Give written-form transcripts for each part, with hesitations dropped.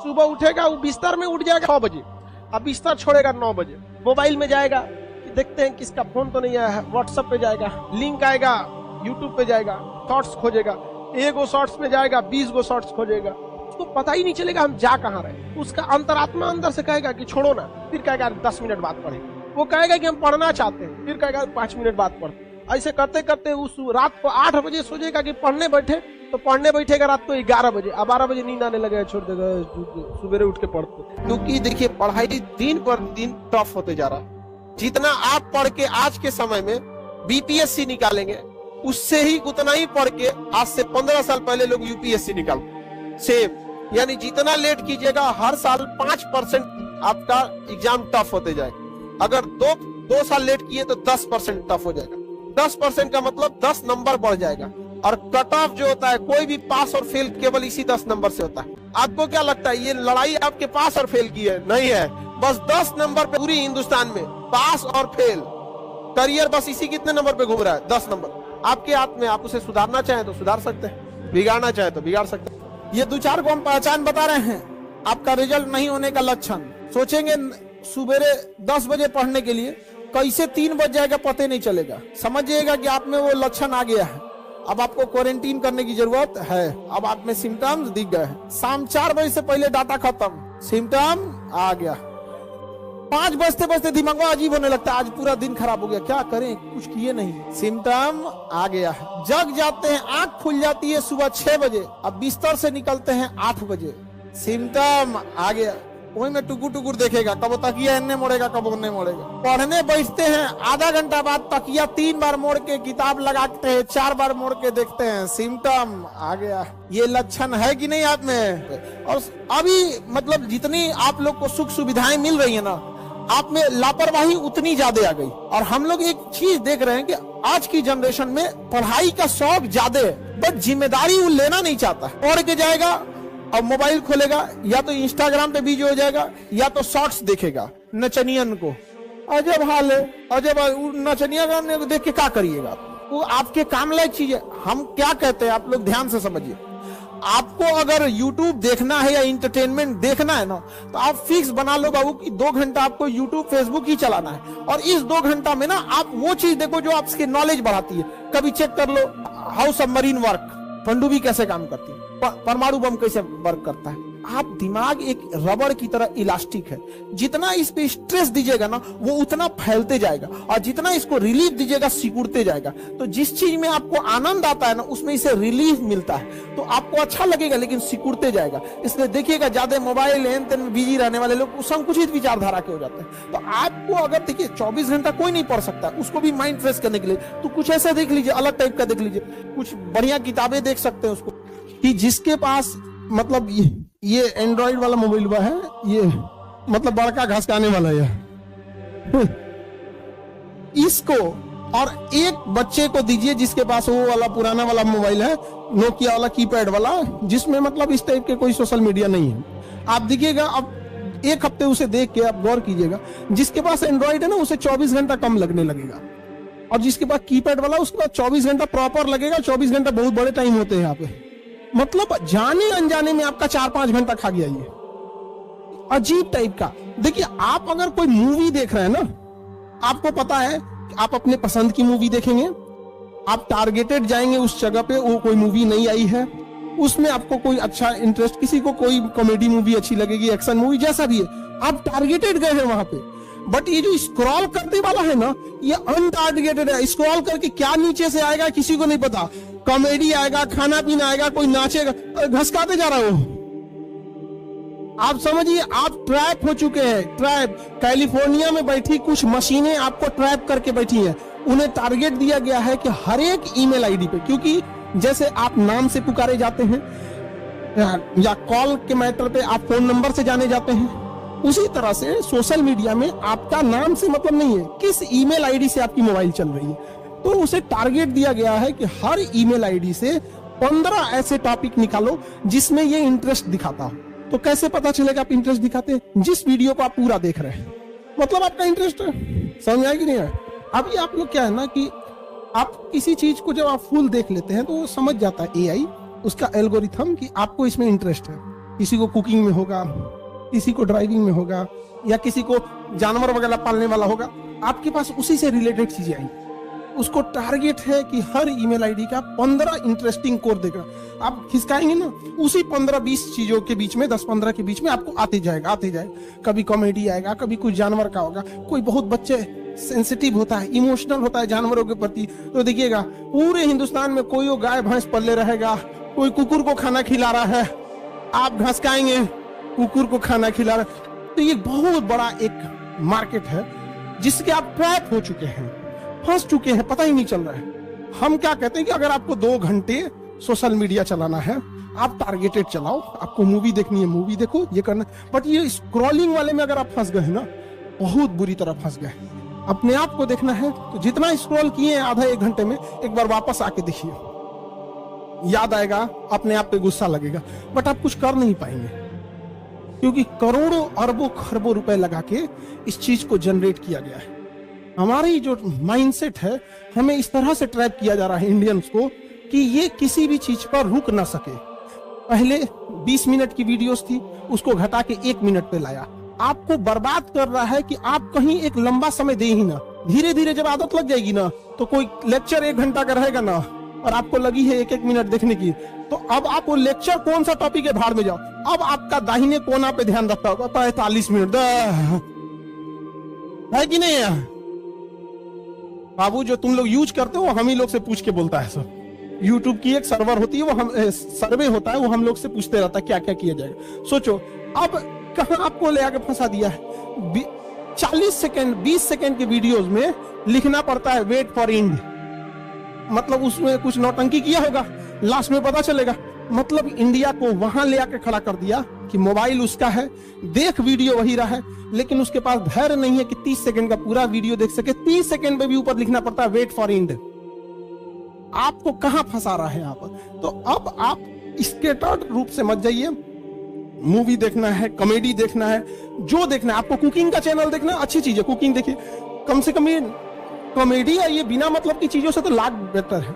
सुबह उठेगा, वो बिस्तर में उठ जाएगा 6 बजे, अब बिस्तर छोड़ेगा 9 बजे, मोबाइल में जाएगा, देखते हैं किसका फोन तो नहीं आया है, व्हाट्सएप पे जाएगा, लिंक आएगा, यूट्यूब पे जाएगा, शॉर्ट्स खोजेगा, 1 शॉर्ट्स में जाएगा, 20 शॉर्ट्स खोजेगा, उसको पता ही नहीं चलेगा हम जा कहाँ रहे। उसका अंतरात्मा अंदर से कहेगा कि छोड़ो ना, फिर कहेगा 10 मिनट बाद पढ़ेंगे, वो कहेगा कि हम पढ़ना चाहते हैं, फिर कहेगा 5 मिनट बाद पढ़ते। ऐसे करते करते उस रात को 8 बजे सोचेगा कि पढ़ने बैठे, तो पढ़ने बैठेगा रात को 11 बजे, अब 12 बजे नींद आने लगेगा, छोड़ देगा, सुबह उठ के पढ़ते। क्योंकि देखिए पढ़ाई दिन पर दिन टफ होते जा रहा है। जितना आप पढ़ के आज के समय में बीपीएससी निकालेंगे, उससे ही उतना ही पढ़ के आज से 15 साल पहले लोग यूपीएससी निकालते सेम। यानी जितना लेट कीजिएगा हर साल 5% आपका एग्जाम टफ होते जाएगा। अगर दो साल लेट किए तो 10% टफ हो जाएगा। 10% का मतलब 10 नंबर बढ़ जाएगा। और कट ऑफ जो होता है, कोई भी पास और फेल केवल इसी 10 नंबर से होता है। आपको क्या लगता है ये लड़ाई आपके पास और फेल की है? नहीं है, बस 10 नंबर पे पूरी हिंदुस्तान में पास और फेल, करियर बस इसी कितने नंबर पे घूम रहा है? 10 नंबर। आपके हाथ में, आप उसे सुधारना चाहें तो सुधार सकते हैं, बिगाड़ना चाहे तो बिगाड़ सकते हैं। ये 2-4 को हम पहचान बता रहे हैं। आपका रिजल्ट नहीं होने का लक्षण, सोचेंगे सुबेरे 10 बजे पढ़ने के लिए, कैसे 3 बज जाएगा पता नहीं चलेगा। समझिएगा कि आप में वो लक्षण आ गया है, अब आपको क्वारंटीन करने की जरूरत है। अब आप में सिम्टम्स दिख गए हैं। शाम 4 बजे से पहले डाटा खत्म, सिम्टम आ गया। 5 बजते बजते दिमाग अजीब होने लगता है, आज पूरा दिन खराब हो गया, क्या करें, कुछ किए नहीं, सिम्टम आ गया है। जग जाते हैं, आंख खुल जाती है सुबह 6 बजे, अब बिस्तर से निकलते हैं 8 बजे, सिम्टम आ गया। वही में टुकुर टुकुर देखेगा, कब तकिया इन्ने मोड़ेगा, कब उन्ने मोड़ेगा। पढ़ने बैठते हैं, आधा घंटा बाद तकिया 3 बार मोड़ के किताब लगाते हैं, 4 बार मोड़ के देखते हैं, सिम्टम आ गया। ये लक्षण है कि नहीं आप में? और अभी मतलब जितनी आप लोग को सुख सुविधाएं मिल रही है ना, आप में लापरवाही उतनी ज्यादा आ गई। और हम लोग एक चीज देख रहे हैं कि आज की जनरेशन में पढ़ाई का शौक ज्यादा है, बट जिम्मेदारी वो लेना नहीं चाहता। पढ़ के जाएगा और मोबाइल खोलेगा, या तो इंस्टाग्राम पे बिजी हो जाएगा, या तो शॉर्ट्स देखेगा नचनियन को। अजब हाल है, अजब। नचनिया गाने को देख के क्या करिएगा? वो आपके काम लायक चीज है। हम क्या कहते हैं, आप लोग ध्यान से समझिए। आपको अगर YouTube देखना है या इंटरटेनमेंट देखना है ना, तो आप फिक्स बना लो बाबू कि 2 घंटा आपको YouTube Facebook ही चलाना है। और इस 2 घंटा में ना आप वो चीज देखो जो आपकी नॉलेज बढ़ाती है। कभी चेक कर लो हाउ सबमरीन वर्क, पनडुब्बी कैसे काम करती है, परमाणु बम कैसे वर्क करता है। आप दिमाग एक रबड़ की तरह इलास्टिक है, जितना इस पे स्ट्रेस दीजिएगा ना वो उतना फैलते जाएगा, और जितना इसको रिलीफ दीजिएगा सिकुड़ते जाएगा। तो जिस चीज में आपको आनंद आता है ना, उसमें इसे रिलीफ मिलता है, तो आपको अच्छा लगेगा, लेकिन सिकुड़ते जाएगा। इसलिए देखिएगा ज्यादा मोबाइल एन तेन में बिजी रहने वाले लोग संकुचित विचारधारा के हो जाते हैं। तो आपको अगर देखिए 24 घंटा कोई नहीं पढ़ सकता, उसको भी माइंड फ्रेश करने के लिए तो कुछ ऐसा देख लीजिए, अलग टाइप का देख लीजिए, कुछ बढ़िया किताबें देख सकते हैं उसको। कि जिसके पास मतलब ये एंड्रॉइड वाला मोबाइल हुआ है, ये मतलब बड़का घसकाने वाला है इसको, और एक बच्चे को दीजिए जिसके पास वो वाला पुराना वाला मोबाइल है, नोकिया वाला कीपैड वाला, जिसमें मतलब इस टाइप के कोई सोशल मीडिया नहीं है। आप देखिएगा, अब 1 हफ्ते उसे देख के आप गौर कीजिएगा, जिसके पास एंड्रॉइड है ना उसे 24 घंटा कम लगने लगेगा, और जिसके पास कीपैड वाला उसके पास 24 घंटा प्रॉपर लगेगा। 24 घंटा बहुत बड़े टाइम होते हैं यहाँ पे, मतलब जाने अनजाने में आपका 4-5 घंटा खा गया ये, अजीब टाइप का। देखिए आप अगर कोई मूवी देख रहे हैं ना, आपको पता है कि आप अपने पसंद की मूवी देखेंगे, आप टारगेटेड जाएंगे उस जगह पे, वो कोई मूवी नहीं आई है, उसमें आपको कोई अच्छा इंटरेस्ट, किसी को कोई कॉमेडी मूवी अच्छी लगेगी, एक्शन मूवी, जैसा भी है, आप टारगेटेड गए हैं वहां पे। बट ये जो स्क्रॉल करने वाला है ना, ये अनटारगेटेड है। स्क्रॉल करके क्या नीचे से आएगा किसी को नहीं पता, कॉमेडी आएगा, खाना पीना आएगा, कोई नाचेगा, घसकाते जा रहा है वो। आप समझिए आप ट्रैप हो चुके हैं, ट्रैप। कैलिफोर्निया में बैठी कुछ मशीनें आपको ट्रैप करके बैठी हैं, उन्हें टारगेट दिया गया है कि हर एक ईमेल आईडी पे, क्योंकि जैसे आप नाम से पुकारे जाते हैं या कॉल के मैटर पे आप फोन नंबर से जाने जाते हैं, उसी तरह से सोशल मीडिया में आपका नाम से मतलब नहीं है, किस ईमेल आईडी से आपकी मोबाइल चल रही है। तो उसे टारगेट दिया गया है कि हर ईमेल आईडी से 15 ऐसे टॉपिक निकालो जिसमें ये इंटरेस्ट दिखाता हो। तो कैसे पता चलेगा आप इंटरेस्ट दिखाते हैं? जिस वीडियो को आप पूरा देख रहे हैं, मतलब आपका इंटरेस्ट है। समझ आया कि नहीं है? अभी आप लोग क्या है ना कि आप किसी चीज को जब आप फुल देख लेते हैं तो वो समझ जाता है एआई, उसका एल्गोरिथम, कि आपको इसमें इंटरेस्ट है। किसी को कुकिंग में होगा, किसी को ड्राइविंग में होगा, या किसी को जानवर वगैरह पालने वाला होगा, आपके पास उसी से रिलेटेड चीजें आएंगी। उसको टारगेट है कि हर ईमेल आईडी का 15 इंटरेस्टिंग कोड देगा। आप खिसकाएंगे ना, उसी 15-20 चीजों के बीच में, 10-15 के बीच में आपको आते जाएगा। कभी कॉमेडी आएगा, कभी कुछ जानवर का होगा, कोई बहुत बच्चे सेंसिटिव होता है, इमोशनल होता है जानवरों के प्रति, तो देखिएगा पूरे हिंदुस्तान में कोई वो गाय भैंस पल्ले रहेगा, कोई कुकुर को खाना खिला रहा है, आप घसकाएंगे कुकुर को खाना खिला रहा है। तो ये बहुत बड़ा एक मार्केट है जिसके आप ट्रैप हो चुके हैं, फंस चुके हैं, पता ही नहीं चल रहा है। हम क्या कहते हैं कि अगर आपको 2 घंटे सोशल मीडिया चलाना है, आप टारगेटेड चलाओ, आपको मूवी देखनी है मूवी देखो, ये करना। बट ये स्क्रॉलिंग वाले में अगर आप फंस गए ना, बहुत बुरी तरह फंस गए। अपने आप को देखना है तो जितना स्क्रॉल किए आधा 1 घंटे में, एक बार वापस आके देखिए, याद आएगा, अपने आप पे गुस्सा लगेगा, बट आप कुछ कर नहीं पाएंगे, क्योंकि करोड़ों अरबों खरबों रुपए लगा के इस चीज को जनरेट किया गया है। हमारी जो माइंडसेट है, हमें इस तरह से ट्रैप किया जा रहा है इंडियंस को कि ये किसी भी चीज पर रुक ना सके। पहले 20 मिनट की वीडियोस थी, उसको घटा के 1 मिनट पे लाया। आपको बर्बाद कर रहा है कि आप कहीं एक लंबा समय दे ही ना। धीरे धीरे जब आदत लग जाएगी ना, तो कोई लेक्चर 1 घंटा का रहेगा ना, और आपको लगी है 1-1 मिनट देखने की, तो अब आप वो लेक्चर कौन सा टॉपिक है, भाड़ में जाओ। अब आपका दाहिने कोना पे ध्यान रखता होगा 45 मिनट है कि नहीं है? बाबू जो तुम लोग यूज करते हो, हम ही लोग से पूछ के बोलता है सब। यूट्यूब की एक सर्वर होती है, वो हम सर्वे होता है, वो हम लोग से पूछते रहता है क्या क्या किया जाएगा। सोचो अब कहां आपको ले आके फंसा दिया है। 40 सेकंड 20 सेकंड के वीडियोस में लिखना पड़ता है वेट फॉर एंड, मतलब उसमें कुछ नौटंकी किया होगा, लास्ट में पता चलेगा। मतलब इंडिया को वहां ले आके खड़ा कर दिया कि मोबाइल उसका है, देख वीडियो वही रहा है, लेकिन उसके पास धैर्य नहीं है कि 30 सेकंड का पूरा वीडियो देख सके। 30 सेकंड में भी ऊपर लिखना पड़ता है वेट फॉर एंड। आपको कहां फंसा रहा है यहाँ पर? तो अब आप स्केटर्ड रूप से मत जाइए। मूवी देखना है, कॉमेडी देखना है, जो देखना है आपको, कुकिंग का चैनल देखना है, अच्छी चीज है, कुकिंग देखिए। कम से कम ये कॉमेडी है, ये बिना मतलब की चीजों से तो लाख बेहतर है।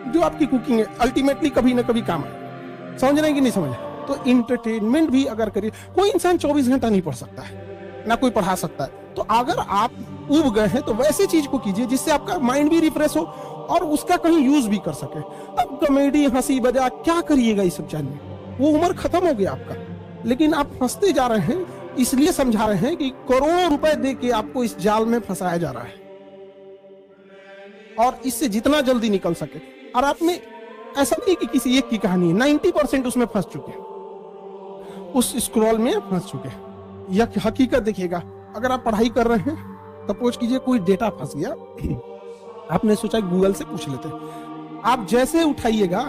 जो आपकी कुकिंग है अल्टीमेटली कभी ना कभी काम है, समझ रहे हैं कि नहीं समझ? तो इंटरटेनमेंट भी अगर करिए, कोई इंसान 24 घंटा नहीं पढ़ सकता है, ना कोई पढ़ा सकता है। तो अगर आप उब गए हैं तो वैसे चीज को कीजिए जिससे आपका माइंड भी रिफ्रेश हो और उसका कहीं यूज भी कर सके। अब कॉमेडी, हंसी मजाक क्या करिएगा इस सब चैनल, वो उम्र खत्म हो गया आपका। लेकिन आप फंसते जा रहे हैं, इसलिए समझा रहे हैं कि करोड़ों रुपए दे के आपको इस जाल में फंसाया जा रहा है, और इससे जितना जल्दी निकल सके। और आपने ऐसा नहीं कि किसी एक की कहानी है, 90% उसमें फंस चुके, उस स्क्रॉल में फंस चुके। यह हकीकत देखिएगा, अगर आप पढ़ाई कर रहे हैं, सपोज कीजिए कोई डेटा फंस गया, आपने सोचा गूगल से पूछ लेते, आप जैसे उठाइएगा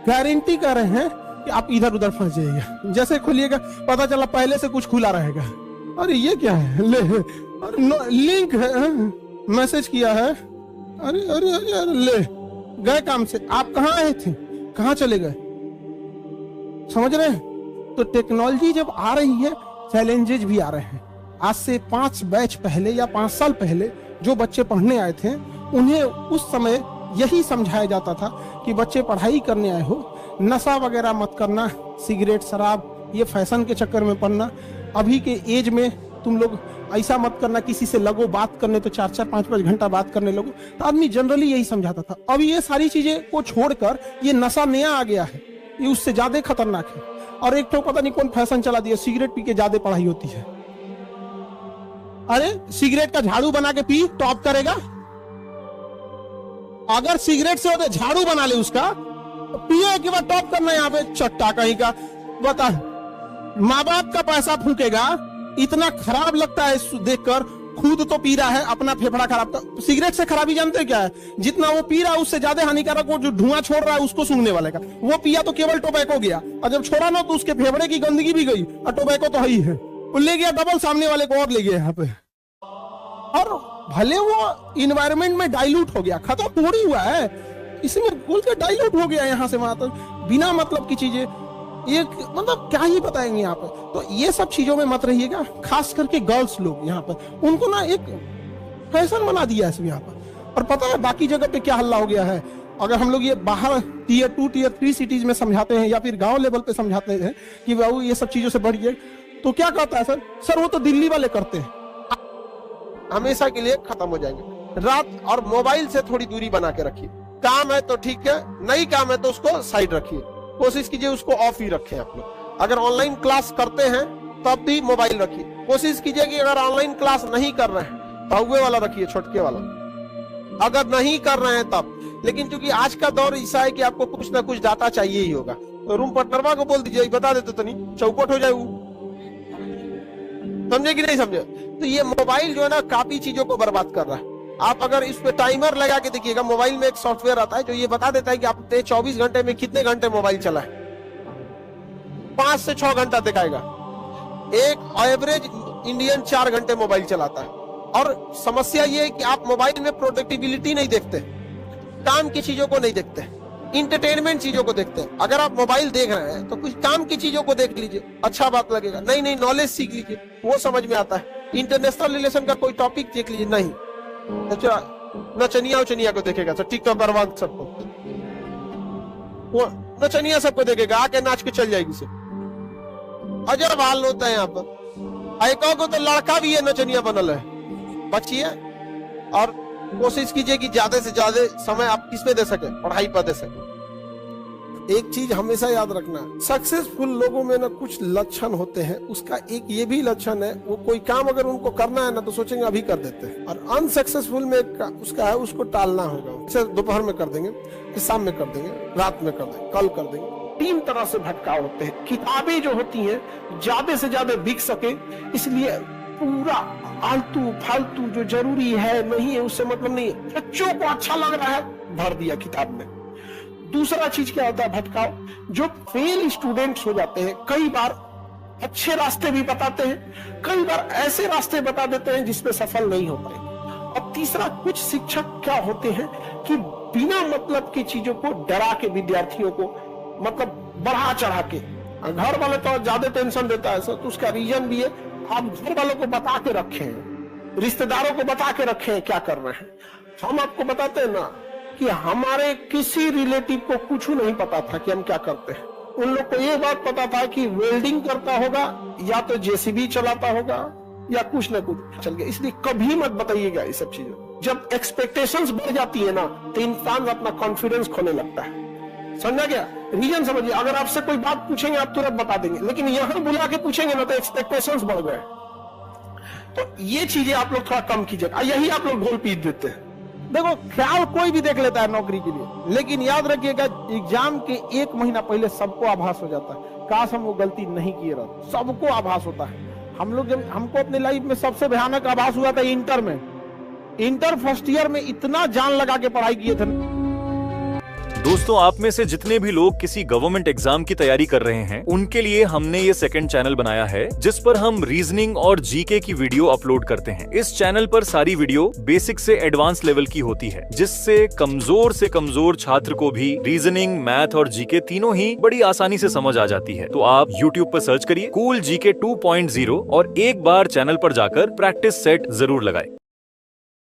गारंटी कर रहे हैं कि आप इधर उधर फंस जाइएगा। जैसे खोलिएगा पता चला पहले से कुछ खुला रहेगा, अरे ये क्या है, ले अरे लिंक है, मैसेज किया है, अरे अरे अरे, अरे ले गए काम से। आप कहाँ आए थे, कहाँ चले गए? समझ रहे हैं? तो टेक्नोलॉजी जब आ रही है, चैलेंजेस भी आ रहे हैं। आज से 5 बैच पहले या 5 साल पहले जो बच्चे पढ़ने आए थे, उन्हें उस समय यही समझाया जाता था कि बच्चे पढ़ाई करने आए हो, नशा वगैरह मत करना, सिगरेट शराब ये फैशन के चक्कर में पड़ना, अभी के एज में तुम लोग ऐसा मत करना, किसी से लगो बात करने तो 4-4 5-5 घंटा बात करने लगो। तो आदमी जनरली यही समझाता था। अब ये सारी चीजें को छोड़कर ये नशा नया आ गया है, ये उससे ज्यादा खतरनाक है। और एक तो पता नहीं कौन फैशन चला दिया, सिगरेट पी के ज्यादा पढ़ाई होती है। अरे सिगरेट का झाड़ू बना के पी, टॉप करेगा? अगर सिगरेट से होते झाड़ू बना ले उसका, तो पिए के बाद टॉप करना, यहाँ पे चट्टा कहीं का। बता, माँ बाप का पैसा फूकेगा, इतना खराब लगता है देखकर। खुद तो पी रहा है, अपना फेफड़ा खराब कर। सिगरेट से खराबी जानते क्या है? जितना वो पी रहा है उससे ज्यादा हानिकारक वो जो धुआं छोड़ रहा है उसको सूंघने वाले का। वो पिया तो केवल टोबैको गया, और जब छोड़ा ना तो उसके फेफड़े की गंदगी भी गई, और टोबैको तो है ही है, वो ले गया डबल, सामने वाले को और ले गया यहाँ पे। और भले वो इन्वायरमेंट में डाइल्यूट हो गया, खत्म थोड़ी हुआ है, इसमें बोल के डाइल्यूट हो गया यहाँ से वहां तक, बिना मतलब की चीजें, एक मतलब क्या ही बताएंगे यहाँ पर। तो ये सब चीजों में मत रहिएगा, खास करके गर्ल्स लोग यहाँ पर, उनको ना एक फैशन बना दिया है सब यहाँ पर। और पता है बाकी जगह पे क्या हल्ला हो गया है? अगर हम लोग ये बाहर टीयर 2 टीयर 3 सिटीज में समझाते हैं या फिर गांव लेवल पे समझाते हैं कि बाबू ये सब चीजों से बढ़िए, तो क्या कहता है सर वो तो दिल्ली वाले करते हैं, हमेशा के लिए खत्म हो जाएंगे। रात और मोबाइल से थोड़ी दूरी बना के रखिए। काम है तो ठीक है, नहीं काम है तो उसको साइड रखिए, कोशिश कीजिए उसको ऑफ ही रखें आप लोग। अगर ऑनलाइन क्लास करते हैं तब भी मोबाइल रखिए। कोशिश कीजिए कि अगर ऑनलाइन क्लास नहीं कर रहे हैं तो हुए वाला रखिए, छोटके वाला, अगर नहीं कर रहे हैं तब। लेकिन क्योंकि आज का दौर ऐसा है कि आपको कुछ ना कुछ डाटा चाहिए ही होगा, तो रूम पार्टनरवा को बोल दीजिए, बता देते तो नहीं चौपट हो जाए वो, समझे कि नहीं समझे। तो ये मोबाइल जो है ना काफी चीजों को बर्बाद कर रहा है। आप अगर इस पे टाइमर लगा के देखिएगा, मोबाइल में एक सॉफ्टवेयर आता है जो ये बता देता है कि आपने 24 घंटे में कितने घंटे मोबाइल चला है। 5 से 6 घंटा दिखाएगा। एक एवरेज इंडियन 4 घंटे मोबाइल चलाता है। और समस्या ये है कि आप मोबाइल में प्रोडक्टिबिलिटी नहीं देखते, काम की चीजों को नहीं देखते, इंटरटेनमेंट चीजों को देखते हैं। अगर आप मोबाइल देख रहे हैं तो कुछ काम की चीजों को देख लीजिए, अच्छा बात लगेगा। नई नई नॉलेज सीख लीजिए, वो समझ में आता है। इंटरनेशनल रिलेशन का कोई टॉपिक देख लीजिए, नहीं नचनिया उचनिया को देखेगा सर, टिकटॉक पर सबको, वो नचनिया सबको देखेगा, आके नाच के चल जाएगी सर। अजब हाल होता है यहाँ पर। एक को तो लड़का भी है नचनिया बनल है। बचिए और कोशिश कीजिए कि ज्यादा से ज्यादा समय आप किस पे दे सके, पढ़ाई पर दे सके। एक चीज हमेशा याद रखना, सक्सेसफुल लोगों में ना कुछ लक्षण होते हैं। उसका एक ये भी लक्षण है, वो कोई काम अगर उनको करना है ना तो सोचेंगे अभी कर देते हैं। और अनसक्सेसफुल में उसका है उसको टालना होगा। जैसे दोपहर में कर देंगे, कि शाम में कर देंगे, रात में कर देंगे, कल कर देंगे। 3 तरह से भटकाव होते हैं। किताबें जो होती हैं ज्यादा से ज्यादा बिक सके, इसलिए पूरा आलतू फालतू जो जरूरी है नहीं है उससे मतलब नहीं है, बच्चों को अच्छा लग रहा है भर दिया किताब में। दूसरा चीज क्या होता है भटकाव, जो फेल स्टूडेंट्स हो जाते हैं, कई बार अच्छे रास्ते भी बताते हैं, कई बार ऐसे रास्ते बता देते हैं जिसमें सफल नहीं हो पाए। और तीसरा, कुछ शिक्षक क्या होते हैं कि बिना मतलब की चीजों को डरा के विद्यार्थियों को मतलब बढ़ा चढ़ा के, घर वाले तो ज्यादा टेंशन देता है सर, तो उसका रीजन भी है। आप घर वालों को बता के रखे हैं, रिश्तेदारों को बता के रखे हैं क्या कर रहे हैं। हम आपको बताते हैं ना कि हमारे किसी रिलेटिव को कुछ नहीं पता था कि हम क्या करते हैं। उन लोग को ये बात पता था कि वेल्डिंग करता होगा या तो जेसीबी चलाता होगा या कुछ ना कुछ चल गया। इसलिए कभी मत बताइएगा ये सब चीजें। जब एक्सपेक्टेशंस बढ़ जाती है ना तो इंसान अपना कॉन्फिडेंस खोने लगता है। समझा गया? रीजन समझिए। अगर आपसे कोई बात पूछेंगे आप तुरंत बता देंगे, लेकिन यहां बुला के पूछेंगे ना तो एक्सपेक्टेशंस बढ़ गए। तो ये चीजें आप लोग थोड़ा कम कीजिएगा, यही आप लोग ढोल पीट देते हैं। देखो, ख्याल कोई भी देख लेता है नौकरी के लिए, लेकिन याद रखिएगा एग्जाम के 1 महीना पहले सबको आभास हो जाता है, काश हम वो गलती नहीं किए रहते। सबको आभास होता है। हम लोग जब हमको अपने लाइफ में सबसे भयानक आभास हुआ था इंटर में। इंटर फर्स्ट ईयर में इतना जान लगा के पढ़ाई किए थे। दोस्तों, आप में से जितने भी लोग किसी गवर्नमेंट एग्जाम की तैयारी कर रहे हैं, उनके लिए हमने ये सेकंड चैनल बनाया है जिस पर हम रीजनिंग और जीके की वीडियो अपलोड करते हैं। इस चैनल पर सारी वीडियो बेसिक से एडवांस लेवल की होती है, जिससे कमजोर से कमजोर छात्र को भी रीजनिंग, मैथ और जीके तीनों ही बड़ी आसानी से समझ आ जाती है। तो आप YouTube पर सर्च करिए कूल जीके 2.0 और एक बार चैनल पर जाकर प्रैक्टिस सेट जरूर लगाएं।